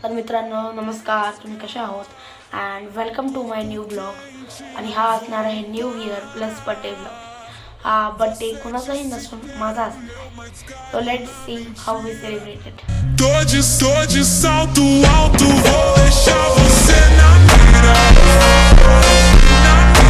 तर मित्रांनो नमस्कार, तुम्ही कसे आहोत and welcome to my new blog. आणि हा असणार आहे new year plus birthday blog. हा बर्थडे कुणाचाही नसून माझा असणार आहे. So let's see how we celebrated. De salto alto, vou deixar você na mira. Na mira.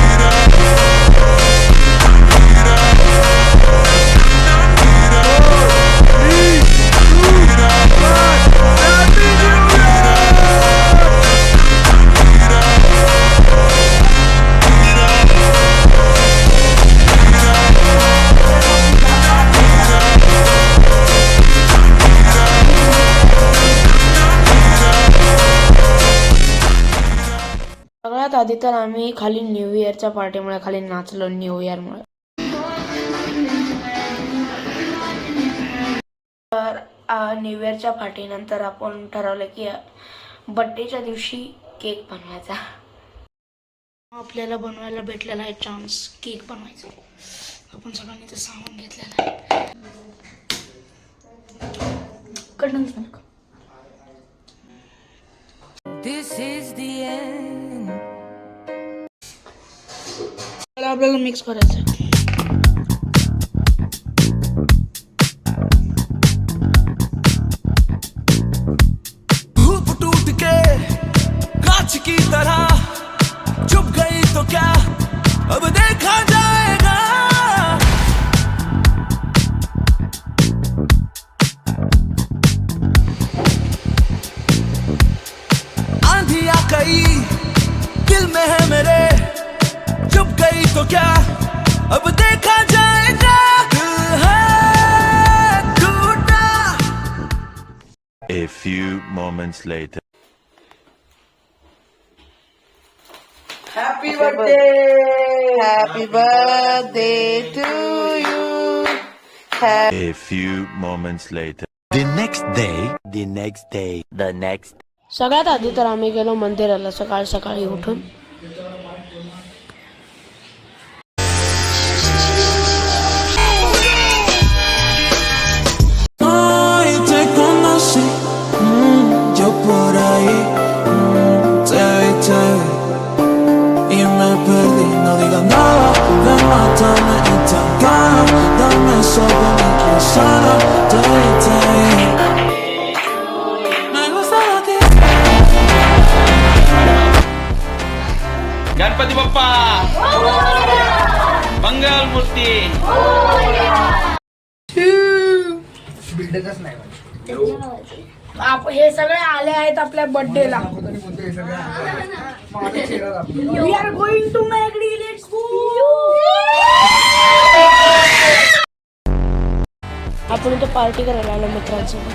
सगळ्यात आधी तर आम्ही खाली न्यू इयरच्या पार्टीमुळे खाली नाचलो न्यू इयरमुळे. तर न्यू इयरच्या पार्टीनंतर आपण ठरवलं की बर्थडेच्या दिवशी केक बनवायचा. आपल्याला बनवायला भेटलेला आहे चान्स केक बनवायचा. आपण सगळ्यांनी ते सामान घेतलेलं आहे. This is the end. आपल्याला मिक्स करायचं. धूप टूट के कांच की तरह चुप गई तो क्या अब देखा जाएगा. आंधी आ गई दिल में है मेरे चुप गई तो क्या अब देखा जाएगा. दिल है टूटा. A few moments later. Happy birthday! Happy birthday to you. A few moments later. The next day, the next. सगळ्यात आधी तर आम्ही गेलो मंदिराला सकाळी सकाळी उठून. Hoy te conocí, yo por ahí te vi y me perdí. No digas nada, ven mátame esta gana, dame eso que me sana, te vi. Me gusta de ti. Ganpati Bappa मंगल मूर्ती. हे सगळे आले आहेत आपल्या बर्थडेला. वी आर गोइंग टू मॅगडी. Let's go. आपण इथे पार्टी करायला आलो मित्रांसोबत.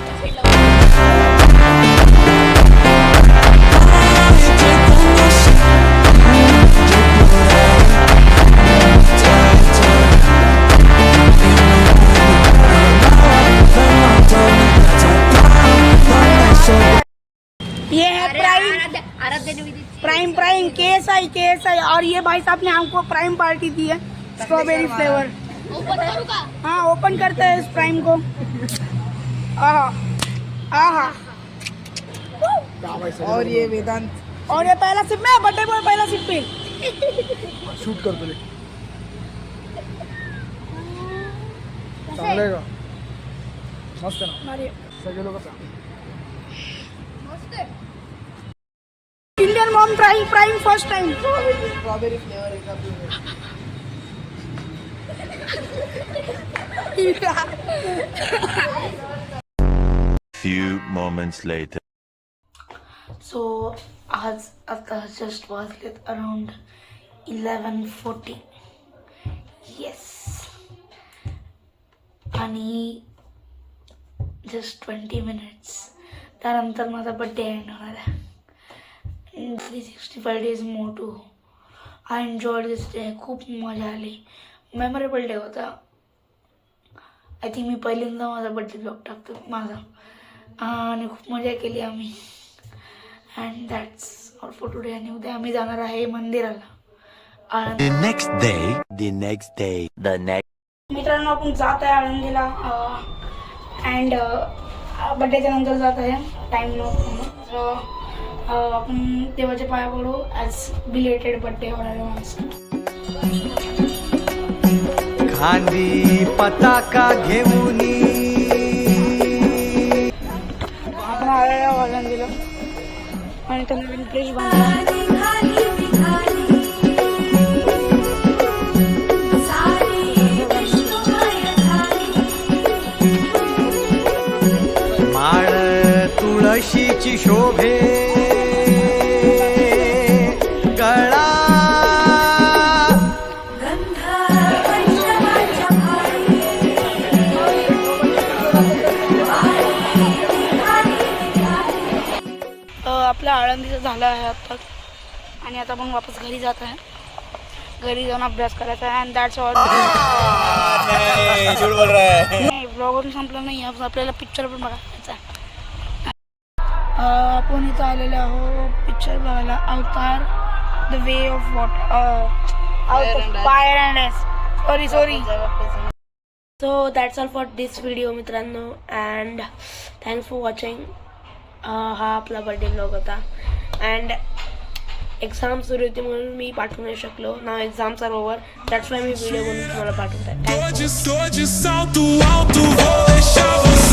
ये है प्राइम KSI और ये भाई साहब ने हमको प्राइम पार्टी दी है स्ट्रॉबेरी फ्लेवर. हाँ ओपन करते हैं इस प्राइम को. आहा और ये वेदांत और ये पहला सिप में बर्थडे बॉय पहला सिप पे शूट करतो रे. चांगलं आहे का? मस्त ना. सगळे लोक Indian Maugham prime first time. Strawberry flavour आहे का? Few moments later. सो आज आता जस्ट वाजलेत अराउंड 11:40. येस. आणि जस्ट 20 मिनिट्स त्यानंतर माझा बड्डे एंड होणार आहे. 365 days more to go. I enjoyed this day. खूप मजा आली. मेमोरेबल डे होता. आय थिंक मी पहिल्यांदा माझा बड्डे ब्लॉग टाकतो माझा. आणि खूप मजा केली आम्ही. And that's all for today. आणि उद्या आम्ही जाणार आहे मंदिराला. The next day, the next. मित्रांनो आपण जात आहे आळंदीला. अँड बड्डेच्या नंतर जात आहे टाईम नव्हतं आपण देवाच्या पाया पडू ॲज बिलेटेड बड्डे ॲडव्हान्स. खांदी पताका घेऊन आपण आलेल्या वजन दिलं आणि तो नवीन फ्रीज बांधला. माळ तुळशीची शोभे गळा आपल्या आळंदीचं झालं आहे आत्ताच आणि आता आपण वापस घरी जात आहे. घरी जाऊन अभ्यास करायचा आहे अँड दॅट्स ऑल. नाही ब्लॉग संपला नाही आपल्याला पिक्चर पण बघायचा आहे. आपण इथं आलेलो आहो पिक्चर बघायला Avatar the way of water fire and sorry. So that's all for this video मित्रांनो अँड थँक्स फॉर वॉचिंग. हा आपला बर्थडे ब्लॉग होता अँड एक्झाम सुरू होती म्हणून मी पाठवू नाही शकलो. Now exams are over that's why मी व्हिडिओ बनवून तुम्हाला पाठवत आहे. Gorgeous, gorgeous, alto, alto, vou deixar você